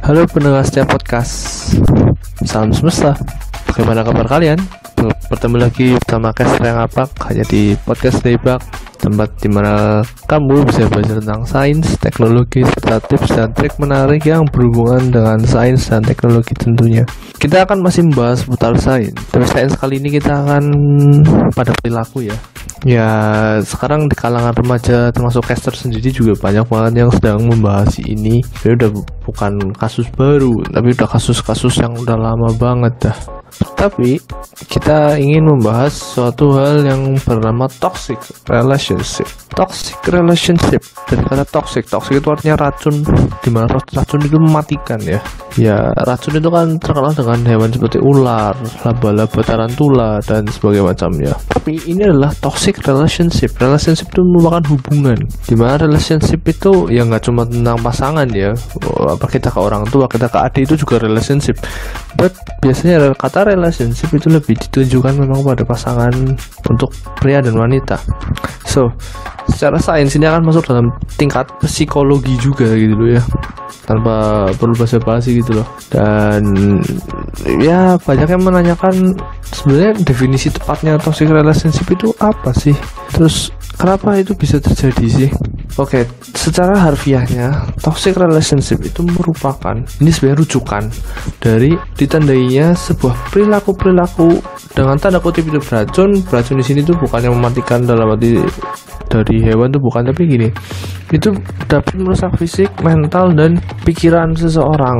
Halo pendengar setiap podcast, salam semesta. Bagaimana kabar kalian? Bertemu lagi bersama Caster yang Apak, hanya di podcast Daybak, tempat dimana kamu bisa belajar tentang sains, teknologi, serta tips dan trik menarik yang berhubungan dengan sains dan teknologi tentunya. Kita akan masih membahas seputar sains, tapi sains kali ini kita akan pada perilaku ya. Ya, sekarang di kalangan remaja termasuk caster sendiri juga banyak banget yang sedang membahas ini. Ini udah bukan kasus baru, tapi udah kasus-kasus yang udah lama banget dah. Tapi kita ingin membahas suatu hal yang bernama toxic relationship. Toxic relationship, dari kata toxic itu artinya racun, dimana racun itu mematikan ya. Ya, racun itu kan terkenal dengan hewan seperti ular, laba-laba, tarantula, dan sebagainya macamnya. Tapi ini adalah toxic relationship. Relationship itu merupakan hubungan, dimana relationship itu ya nggak cuma tentang pasangan ya. Apa kita ke orang tua, kita ke adik itu juga relationship. But biasanya kata relationship itu lebih ditunjukkan memang pada pasangan untuk pria dan wanita. So, secara sains ini akan masuk dalam tingkat psikologi juga gitu loh ya, tanpa perlu basa-basi gitu loh. Dan ya banyak yang menanyakan sebenarnya definisi tepatnya toxic relationship itu apa sih, terus kenapa itu bisa terjadi sih? Oke, secara harfiahnya toxic relationship itu merupakan, ini sebenarnya rujukan dari ditandainya sebuah perilaku dengan tanda kutip itu beracun. Beracun di sini tuh bukan yang mematikan dalam arti dari hewan tuh bukan, tapi gini, itu dapat merusak fisik, mental, dan pikiran seseorang,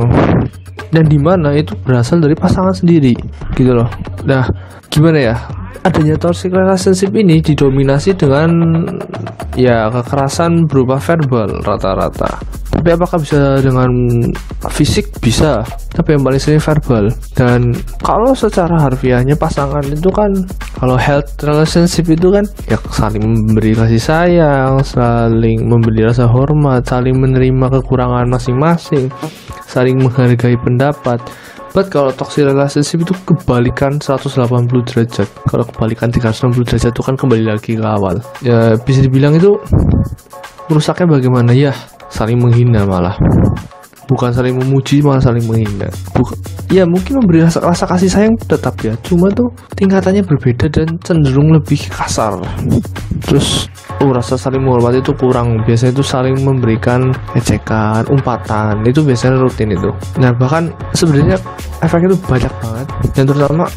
dan dimana itu berasal dari pasangan sendiri gitu loh. Nah, gimana ya, adanya toxic relationship ini didominasi dengan ya kekerasan berupa verbal rata-rata. Tapi apakah bisa dengan fisik? Bisa, tapi yang paling sering verbal. Dan kalau secara harfiahnya pasangan itu kan, kalau health relationship itu kan ya saling memberi kasih sayang, saling memberi rasa hormat, saling menerima kekurangan masing-masing, saling menghargai pendapat. But kalau toxic relationship itu kebalikan 180 derajat. Kalau kebalikan 360 derajat itu kan kembali lagi ke awal. Ya bisa dibilang itu merusaknya bagaimana ya? Saling menghina malah. Bukan saling memuji, malah saling menghina. Ya mungkin memberi rasa kasih sayang tetap ya, cuma tuh tingkatannya berbeda dan cenderung lebih kasar. Terus rasa saling menghormati itu kurang. Biasanya itu saling memberikan ejekan, umpatan, itu biasanya rutin itu. Nah bahkan sebenarnya efeknya itu banyak banget, dan terutama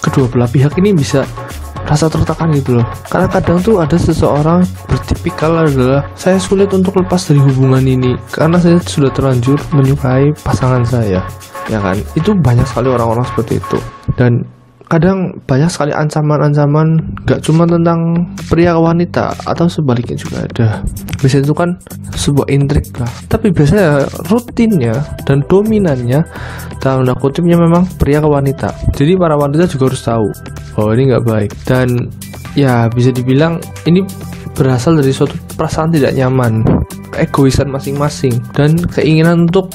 kedua belah pihak ini bisa rasa tertekan gitu loh. Karena kadang tuh ada seseorang bertipikal adalah, saya sulit untuk lepas dari hubungan ini karena saya sudah terlanjur menyukai pasangan saya, ya kan. Itu banyak sekali orang-orang seperti itu. Dan kadang banyak sekali ancaman-ancaman, gak cuma tentang pria ke wanita, atau sebaliknya juga ada. Biasanya itu kan sebuah intrik lah, tapi biasanya rutinnya dan dominannya dalam tanda kutipnya memang pria ke wanita. Jadi para wanita juga harus tahu bahwa ini gak baik. Dan ya bisa dibilang ini berasal dari suatu perasaan tidak nyaman, egoisan masing-masing, dan keinginan untuk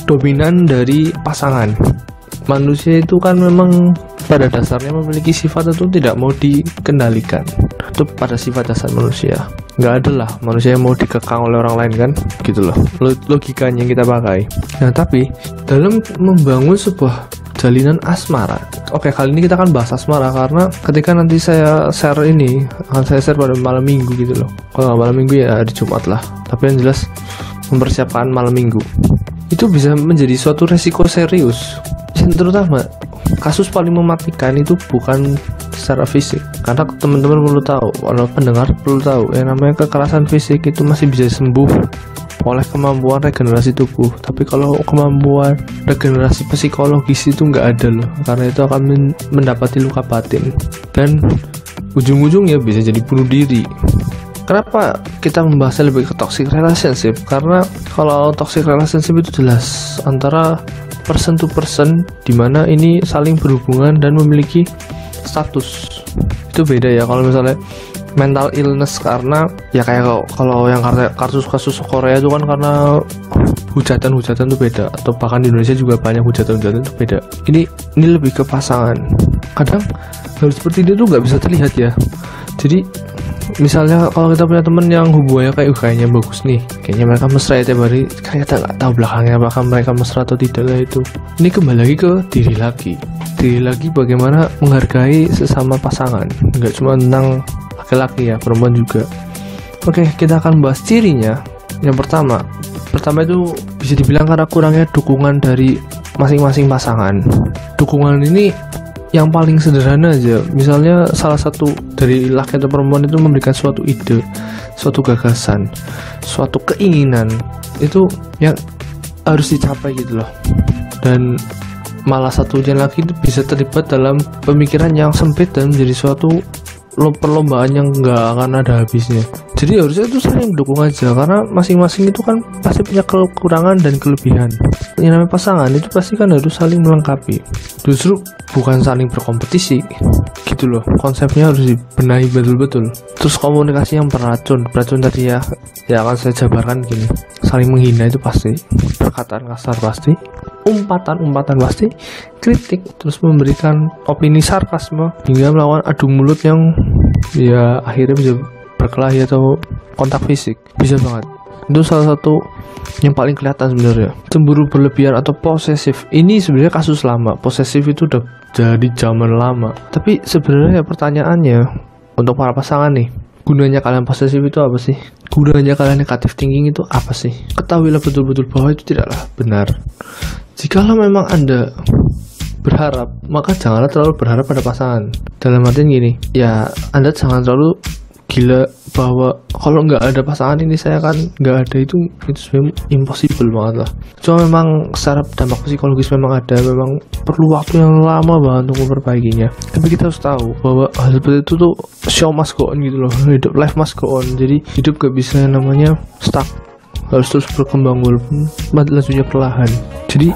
dominan dari pasangan. Manusia itu kan memang pada dasarnya memiliki sifat itu tidak mau dikendalikan. Itu pada sifat dasar manusia. Nggak ada lah manusia yang mau dikekang oleh orang lain kan, gitu loh logikanya yang kita pakai. Nah tapi dalam membangun sebuah jalinan asmara, oke, kali ini kita akan bahas asmara karena ketika nanti saya share ini akan saya share pada malam minggu gitu loh. Kalau nggak malam minggu ya hari Jumat lah, tapi yang jelas mempersiapkan malam minggu itu bisa menjadi suatu resiko serius. Yang terutama kasus paling mematikan itu bukan secara fisik, karena teman-teman perlu tahu, kalau pendengar perlu tahu, yang namanya kekerasan fisik itu masih bisa sembuh oleh kemampuan regenerasi tubuh. Tapi kalau kemampuan regenerasi psikologis itu nggak ada loh, karena itu akan mendapati luka batin dan ujung-ujungnya bisa jadi bunuh diri. Kenapa kita membahasnya lebih ke toxic relationship? Karena kalau toxic relationship itu jelas antara person to person, dimana ini saling berhubungan dan memiliki status. Itu beda ya kalau misalnya mental illness, karena ya kayak kalau yang kasus Korea itu kan karena hujatan itu beda, atau bahkan di Indonesia juga banyak hujatan itu beda. Ini lebih ke pasangan. Kadang hal seperti itu tuh nggak bisa terlihat ya. Jadi Misalnya kalau kita punya temen yang hubungannya kayaknya bagus nih, kayaknya mereka mesra ya tiap hari, kan kita nggak tahu belakangnya apakah mereka mesra atau tidak lah itu. Ini kembali lagi ke diri lagi bagaimana menghargai sesama pasangan, nggak cuma tentang laki-laki ya, perempuan juga. Oke, kita akan bahas cirinya. Yang pertama itu bisa dibilang karena kurangnya dukungan dari masing-masing pasangan. Dukungan ini yang paling sederhana aja, misalnya salah satu dari laki atau perempuan itu memberikan suatu ide, suatu gagasan, suatu keinginan, itu yang harus dicapai gitu loh. Dan malah satunya lagi itu bisa terlibat dalam pemikiran yang sempit dan menjadi suatu perlombaan yang nggak akan ada habisnya. Jadi harusnya itu saling mendukung aja, karena masing-masing itu kan pasti punya kekurangan dan kelebihan. Yang namanya pasangan itu pasti kan harus saling melengkapi, justru bukan saling berkompetisi gitu loh. Konsepnya harus dibenahi betul-betul. Terus komunikasi yang beracun tadi ya akan saya jabarkan gini: saling menghina itu pasti, perkataan kasar pasti, umpatan pasti, kritik, terus memberikan opini sarkasme, hingga melawan adu mulut yang ya akhirnya bisa berkelahi atau kontak fisik. Bisa banget. Itu salah satu yang paling kelihatan sebenarnya. Cemburu berlebihan atau posesif, ini sebenarnya kasus lama. Posesif itu udah jadi zaman lama. Tapi sebenarnya pertanyaannya untuk para pasangan nih, gunanya kalian posesif itu apa sih? Gunanya kalian negatif thinking itu apa sih? Ketahuilah betul-betul bahwa itu tidaklah benar. Jikalau memang Anda berharap, maka janganlah terlalu berharap pada pasangan. Dalam artian gini, ya Anda jangan terlalu gila bahwa kalau nggak ada pasangan ini saya kan nggak ada, itu sebenarnya impossible banget lah. Cuma memang secara dampak psikologis memang ada, memang perlu waktu yang lama banget untuk memperbaikinya. Tapi kita harus tahu bahwa hal seperti itu tuh show must go on gitu loh, hidup life must go on. Jadi hidup gak bisa namanya stuck, harus terus berkembang walaupun lajunya perlahan. Jadi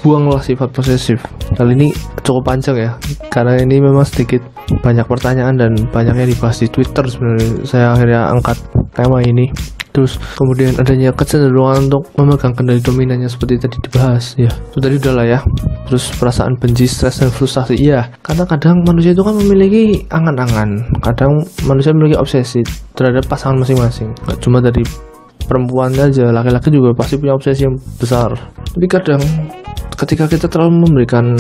buanglah sifat posesif. Kali ini cukup panjang ya, karena ini memang sedikit banyak pertanyaan dan banyaknya dibahas di Twitter. Sebenarnya saya akhirnya angkat tema ini. Terus kemudian adanya kecenderungan untuk memegang kendali dominannya seperti tadi dibahas ya, itu tadi udah lah ya. Terus perasaan benci, stres, dan frustasi, iya, karena kadang manusia itu kan memiliki angan-angan, kadang manusia memiliki obsesi terhadap pasangan masing-masing. Gak cuma dari perempuan aja, laki-laki juga pasti punya obsesi yang besar. Tapi kadang ketika kita terlalu memberikan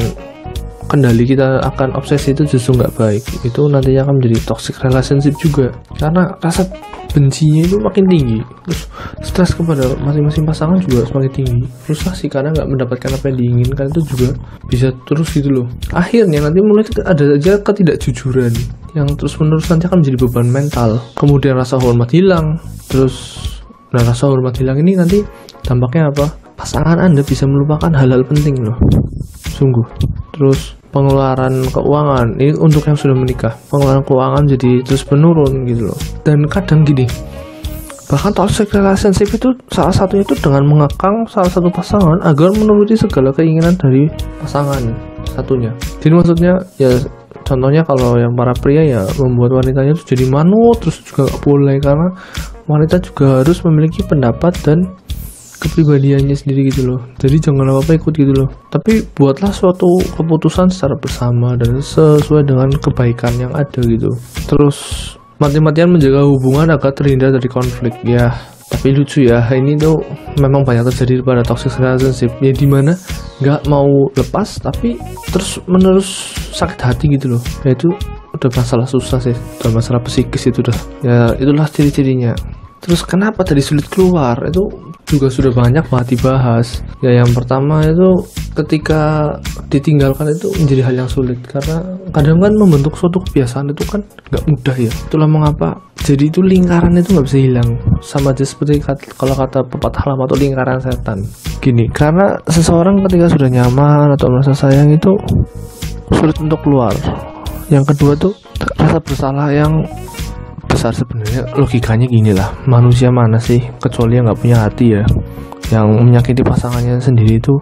kendali kita akan obsesi itu justru nggak baik. Itu nantinya akan menjadi toxic relationship juga, karena rasa bencinya itu makin tinggi. Terus stres kepada masing-masing pasangan juga semakin tinggi. Frustasi karena nggak mendapatkan apa yang diinginkan itu juga bisa terus gitu loh. Akhirnya nanti mulai ada aja ketidakjujuran yang terus menerus nanti akan menjadi beban mental. Kemudian rasa hormat hilang. Rasa hormat hilang ini nanti dampaknya apa? Pasangan Anda bisa melupakan hal-hal penting loh, sungguh. Terus pengeluaran keuangan, ini untuk yang sudah menikah, pengeluaran keuangan jadi terus menurun gitu loh. Dan kadang gini, bahkan toxic relationship itu salah satunya itu dengan mengekang salah satu pasangan agar menuruti segala keinginan dari pasangan satunya. Jadi maksudnya ya, contohnya kalau yang para pria ya membuat wanitanya itu jadi manut, terus juga gak boleh, karena wanita juga harus memiliki pendapat dan kepribadiannya sendiri gitu loh. Jadi jangan apa-apa ikut gitu loh, tapi buatlah suatu keputusan secara bersama dan sesuai dengan kebaikan yang ada gitu. Terus mati-matian menjaga hubungan agar terhindar dari konflik ya. Tapi lucu ya, ini tuh memang banyak terjadi pada toxic relationship ya, dimana nggak mau lepas tapi terus menerus sakit hati gitu loh. Ya itu udah masalah susah sih, udah masalah psikis itu udah. Ya itulah ciri-cirinya. Terus kenapa tadi sulit keluar, itu juga sudah banyak banget dibahas. Ya yang pertama itu ketika ditinggalkan itu menjadi hal yang sulit, karena kadang kan membentuk suatu kebiasaan itu kan nggak mudah ya. Itulah mengapa jadi itu lingkaran itu nggak bisa hilang. Sama aja seperti kalau kata pepatah lama atau lingkaran setan. Gini, karena seseorang ketika sudah nyaman atau merasa sayang itu sulit untuk keluar. Yang kedua tuh rasa bersalah yang besar. Sebenarnya logikanya gini lah, manusia mana sih kecuali yang nggak punya hati ya, yang menyakiti pasangannya sendiri itu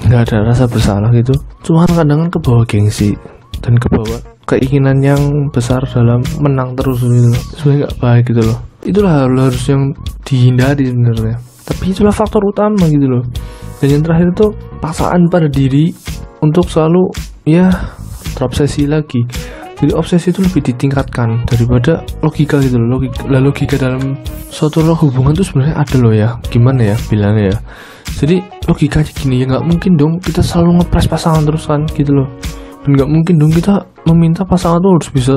nggak ada rasa bersalah gitu. Cuman kadang kan kebawa gengsi dan kebawa keinginan yang besar dalam menang terus gitu, sebenarnya nggak baik gitu loh. Itulah harus yang dihindari sebenarnya, tapi itulah faktor utama gitu loh. Dan yang terakhir itu paksaan pada diri untuk selalu ya terobsesi lagi. Jadi obsesi itu lebih ditingkatkan daripada logika gitu loh. Logika dalam suatu hubungan tuh sebenarnya ada loh ya. Gimana ya bilangnya ya. Jadi logikanya gini, ya nggak mungkin dong kita selalu ngepres pasangan terus kan gitu loh. Dan nggak mungkin dong kita meminta pasangan tuh harus bisa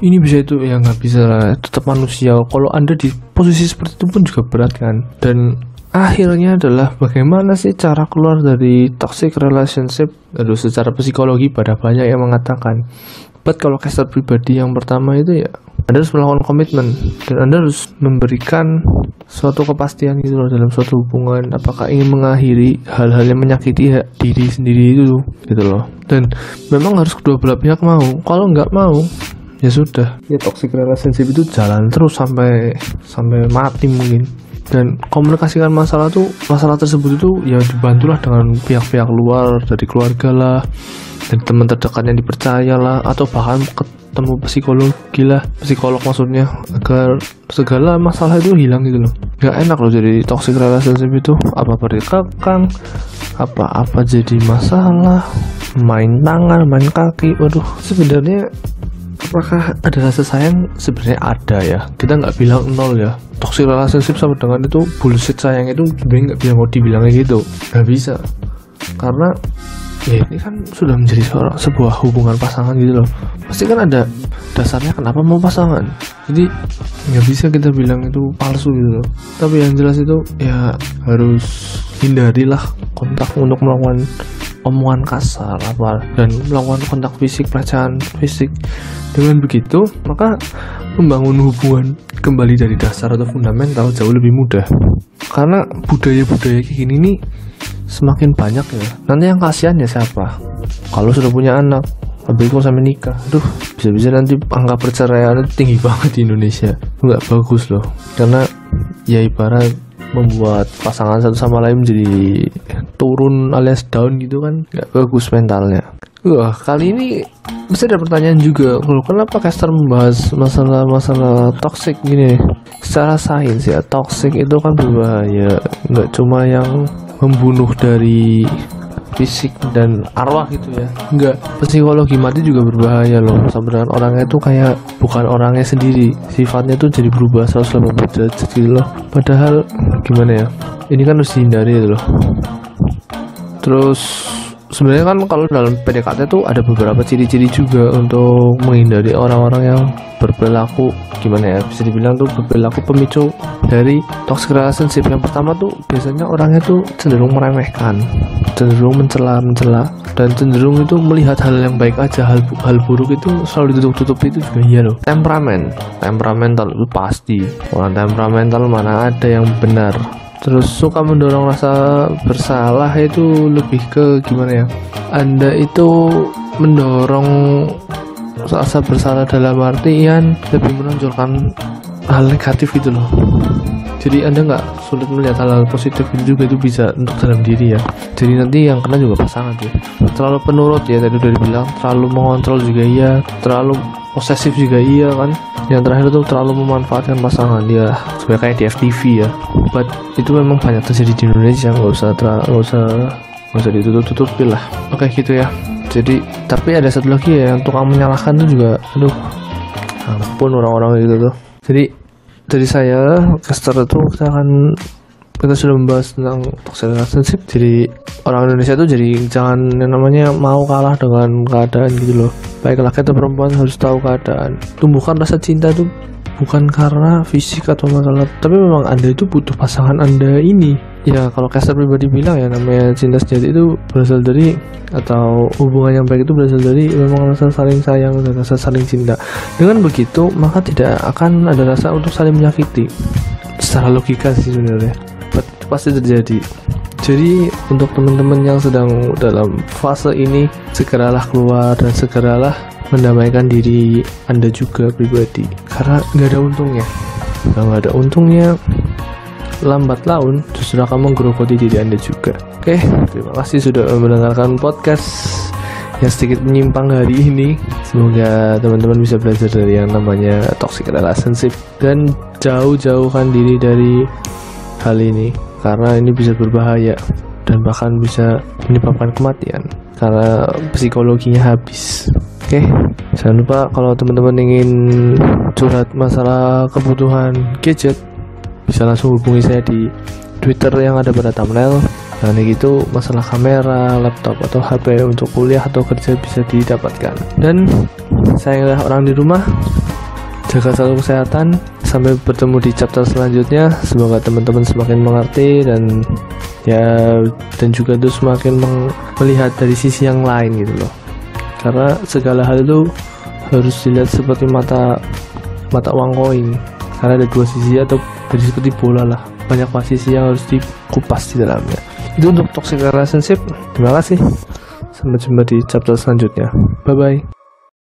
ini bisa itu, ya nggak bisa lah. Tetap manusia. Kalau Anda di posisi seperti itu pun juga berat kan. Dan akhirnya adalah bagaimana sih cara keluar dari toxic relationship. Aduh, secara psikologi pada banyak yang mengatakan, but kalau caster pribadi yang pertama itu ya Anda harus melakukan komitmen dan Anda harus memberikan suatu kepastian gitu loh dalam suatu hubungan, apakah ingin mengakhiri hal-hal yang menyakiti diri sendiri itu gitu loh. Dan memang harus kedua belah pihak mau. Kalau nggak mau ya sudah, ya toxic relationship itu jalan terus sampai mati mungkin. Dan komunikasikan masalah tersebut itu ya dibantulah dengan pihak-pihak luar, dari keluarga lah, dari teman terdekat yang dipercaya lah, atau bahkan ketemu psikolog maksudnya, agar segala masalah itu hilang gitu loh. Gak enak loh jadi toxic relationship itu, apa dikekang, apa jadi masalah, main tangan, main kaki. Waduh, sebenarnya apakah ada rasa sayang? Sebenarnya ada ya, kita nggak bilang nol ya. Toxic relationship sama dengan itu bullshit sayang itu sebenarnya nggak bilang mau dibilangnya gitu, nggak bisa. Karena ya ini kan sudah menjadi sebuah hubungan pasangan gitu loh. Pasti kan ada dasarnya kenapa mau pasangan. Jadi nggak bisa kita bilang itu palsu gitu loh. Tapi yang jelas itu ya harus hindarilah kontak untuk melakukan omongan kasar dan melakukan kontak fisik, pelecehan fisik. Dengan begitu maka membangun hubungan kembali dari dasar atau fundamental jauh lebih mudah. Karena budaya-budaya kayak gini nih semakin banyak ya. Nanti yang kasihan ya siapa? Kalau sudah punya anak, habis itu sampai nikah, aduh, bisa-bisa nanti angka perceraian itu tinggi banget di Indonesia. Nggak bagus loh. Karena ya ibarat membuat pasangan satu sama lain menjadi turun alias down gitu kan, nggak bagus mentalnya. Wah, kali ini bisa ada pertanyaan juga, kenapa caster membahas masalah toxic gini? Secara sains ya, toxic itu kan berbahaya, nggak cuma yang membunuh dari fisik dan arwah gitu ya, enggak, psikologi mati juga berbahaya loh. Sebenarnya orangnya itu kayak bukan orangnya sendiri, sifatnya tuh jadi berubah 180 derajat gitu loh. Padahal gimana ya, ini kan harus dihindari gitu loh. Terus sebenarnya kan kalau dalam PDKT tuh ada beberapa ciri-ciri juga untuk menghindari orang-orang yang berperilaku gimana ya, bisa dibilang tuh berperilaku pemicu dari toxic relationship. Yang pertama tuh biasanya orangnya tuh cenderung meremehkan, cenderung mencela, dan cenderung itu melihat hal yang baik aja, hal buruk itu selalu ditutup itu juga iya loh. Temperamental itu pasti, orang temperamental mana ada yang benar. Terus suka mendorong rasa bersalah, itu lebih ke gimana ya, Anda itu mendorong rasa bersalah dalam artian lebih menonjolkan hal negatif gitu loh. Jadi Anda nggak sulit melihat hal positif itu juga, itu bisa untuk dalam diri ya. Jadi nanti yang kena juga pasangan tuh. Terlalu penurut ya, tadi udah dibilang, terlalu mengontrol juga iya, terlalu posesif juga iya kan. Yang terakhir tuh terlalu memanfaatkan pasangan ya, sebenarnya kayak di FTV ya. But itu memang banyak terjadi di Indonesia, nggak usah ditutup-tutupin lah. Oke gitu ya. Jadi tapi ada satu lagi ya, yang tukang menyalahkan tuh juga, aduh, ampun orang-orang gitu tuh. Jadi dari saya caster itu kita sudah membahas tentang toxic relationship. Jadi orang Indonesia tuh jadi jangan yang namanya mau kalah dengan keadaan gitu loh. Baik laki atau perempuan harus tahu keadaan. Tumbuhkan rasa cinta itu bukan karena fisik atau masalah, tapi memang Anda itu butuh pasangan Anda ini. Ya kalau caster pribadi bilang ya, namanya cinta sejati itu berasal dari, atau hubungan yang baik itu berasal dari memang rasa saling sayang dan rasa saling cinta. Dengan begitu maka tidak akan ada rasa untuk saling menyakiti. Secara logika sih sebenarnya itu pasti terjadi. Jadi untuk teman-teman yang sedang dalam fase ini, segeralah keluar dan segeralah mendamaikan diri Anda juga pribadi, karena nggak ada untungnya. Kalau nggak ada untungnya, lambat laun justru akan menggerogoti diri Anda juga. Oke, terima kasih sudah mendengarkan podcast yang sedikit menyimpang hari ini. Semoga teman-teman bisa belajar dari yang namanya toxic relationship dan jauh-jauhkan diri dari hal ini, karena ini bisa berbahaya dan bahkan bisa menyebabkan kematian karena psikologinya habis. Oke, jangan lupa kalau teman-teman ingin curhat masalah kebutuhan gadget, bisa langsung hubungi saya di Twitter yang ada pada thumbnail. Nah, gitu masalah kamera, laptop atau HP untuk kuliah atau kerja bisa didapatkan. Dan saya orang di rumah, jaga selalu kesehatan. Sampai bertemu di chapter selanjutnya. Semoga teman-teman semakin mengerti dan juga tuh semakin melihat dari sisi yang lain gitu loh. Karena segala hal itu harus dilihat seperti mata uang koin. Karena ada dua sisi atau jadi seperti bola lah. Banyak sisi yang harus dikupas di dalamnya. Itu untuk toxic relationship. Terima kasih. Sampai jumpa di chapter selanjutnya. Bye bye.